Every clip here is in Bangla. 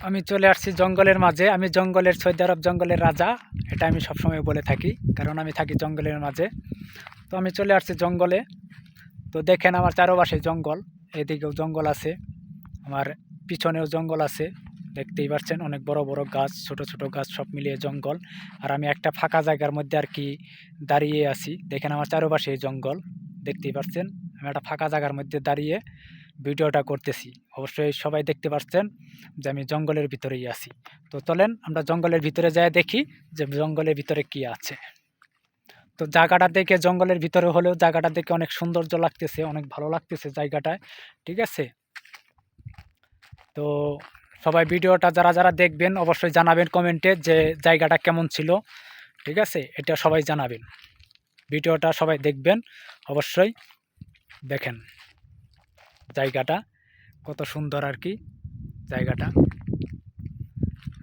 আমি চলে আসছি জঙ্গলের মাঝে। আমি জঙ্গলের সৌদি আরব জঙ্গলের রাজা, এটা আমি সবসময় বলে থাকি, কারণ আমি থাকি জঙ্গলের মাঝে। তো আমি চলে আসছি জঙ্গলে। তো দেখেন আমার চারপাশে জঙ্গল, এদিকেও জঙ্গল আছে, আমার পিছনেও জঙ্গল আছে। দেখতেই পাচ্ছেন অনেক বড় বড় গাছ, ছোট ছোট গাছ, সব মিলিয়ে জঙ্গল। আর আমি একটা ফাঁকা জায়গার মধ্যে আর কি দাঁড়িয়ে আছি। দেখেন আমার চারপাশে জঙ্গল, দেখতেই পাচ্ছেন। আমি একটা ফাঁকা জায়গার মধ্যে দাঁড়িয়ে ভিডিওটা করতেছি। অবশ্যই সবাই দেখতে পাচ্ছেন যে আমি জঙ্গলের ভিতরেই আছি। তো চলেন আমরা জঙ্গলের ভিতরে যাই, দেখি যে জঙ্গলের ভিতরে কি আছে। তো জায়গাটা দেখে, জঙ্গলের ভিতরে হলেও জায়গাটা দেখে অনেক সৌন্দর্য লাগতেছে, অনেক ভালো লাগতেছে জায়গাটায়। ঠিক আছে, তো সবাই ভিডিওটা যারা যারা দেখবেন অবশ্যই জানাবেন কমেন্টে যে জায়গাটা কেমন ছিল। ঠিক আছে, এটা সবাই জানাবেন, ভিডিওটা সবাই দেখবেন অবশ্যই। দেখেন জায়গাটা কত সুন্দর আর কি জায়গাটা।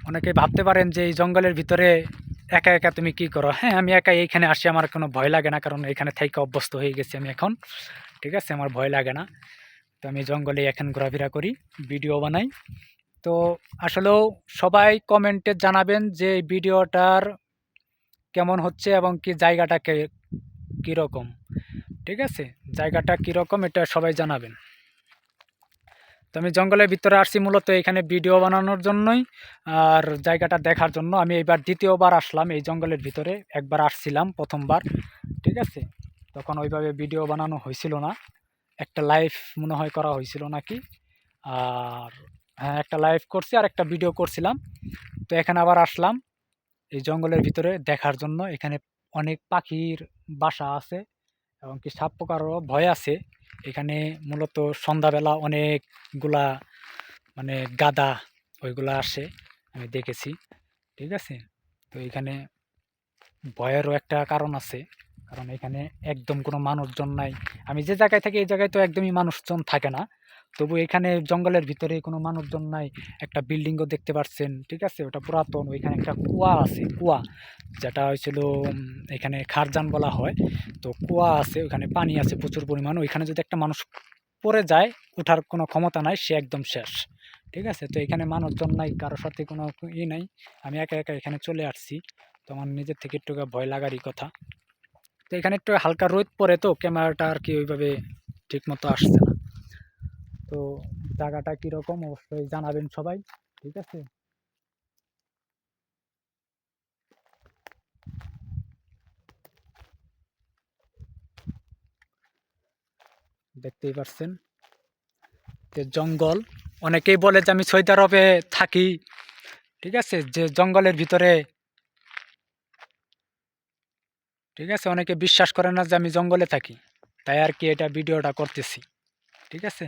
অনেকে ভাবতে পারেন যে এই জঙ্গলের ভিতরে একা একা তুমি কি করো। হ্যাঁ, আমি একা এইখানে আসি, আমার কোনো ভয় লাগে না, কারণ এখানে থেকে অভ্যস্ত হয়ে গেছি আমি এখন। ঠিক আছে, আমার ভয় লাগে না। তো আমি জঙ্গলে এখন ঘোরাফেরা করি, ভিডিও বানাই। তো আসলেও সবাই কমেন্টে জানাবেন যে এই ভিডিওটার কেমন হচ্ছে এবং কি জায়গাটা কীরকম। ঠিক আছে, জায়গাটা কীরকম এটা সবাই জানাবেন। তো আমি জঙ্গলের ভিতরে আসছি মূলত এখানে ভিডিও বানানোর জন্যই, আর জায়গাটা দেখার জন্য। আমি এবার দ্বিতীয়বার আসলাম এই জঙ্গলের ভিতরে, একবার আসছিলাম প্রথমবার। ঠিক আছে, তখন ওইভাবে ভিডিও বানানো হয়েছিল না, একটা লাইভ মনে হয় করা হয়েছিল নাকি। আর হ্যাঁ, একটা লাইভ করছি আর একটা ভিডিও করছিলাম। তো এখানে আবার আসলাম এই জঙ্গলের ভিতরে দেখার জন্য। এখানে অনেক পাখির বাসা আছে এবং কি সাপ পোকারও ভয় আছে এখানে। মূলত সন্ধ্যাবেলা অনেকগুলা মানে গাদা ওইগুলা আসে, আমি দেখেছি। ঠিক আছে, তো এখানে ভয়েরও একটা কারণ আছে, কারণ এখানে একদম কোনো মানুষজন নাই। আমি যে জায়গায় থাকি এই জায়গায় তো একদমই মানুষজন থাকে না, তবু এখানে জঙ্গলের ভিতরে কোনো মানুষজন নাই। একটা বিল্ডিংও দেখতে পাচ্ছেন, ঠিক আছে, ওটা পুরাতন। ওইখানে একটা কুয়া আছে, কুয়া যেটা হয়েছিল এখানে খারজান বলা হয়। তো কুয়া আছে, ওইখানে পানি আছে প্রচুর পরিমাণ। ওইখানে যদি একটা মানুষ পড়ে যায়, ওঠার কোনো ক্ষমতা নাই, সে একদম শেষ। ঠিক আছে, তো এখানে মানুষজন নাই, কারোর সাথে কোনো নাই। আমি একা একা এখানে চলে আসছি। তো আমার নিজের থেকে একটু ভয় লাগারই কথা। তো এখানে একটু হালকা রোদ পড়ে, তো ক্যামেরাটা আর কি ওইভাবে ঠিক মতো আসছে না। তো জায়গাটা কীরকম অবশ্যই জানাবেন সবাই। ঠিক আছে, দেখতেই পাচ্ছেন যে জঙ্গল। অনেকেই বলে যে আমি সৌদি আরবে থাকি। ঠিক আছে, যে জঙ্গলের ভিতরে। ঠিক আছে, অনেকে বিশ্বাস করে না যে আমি জঙ্গলে থাকি, তাই আর কি এটা ভিডিওটা করতেছি। ঠিক আছে।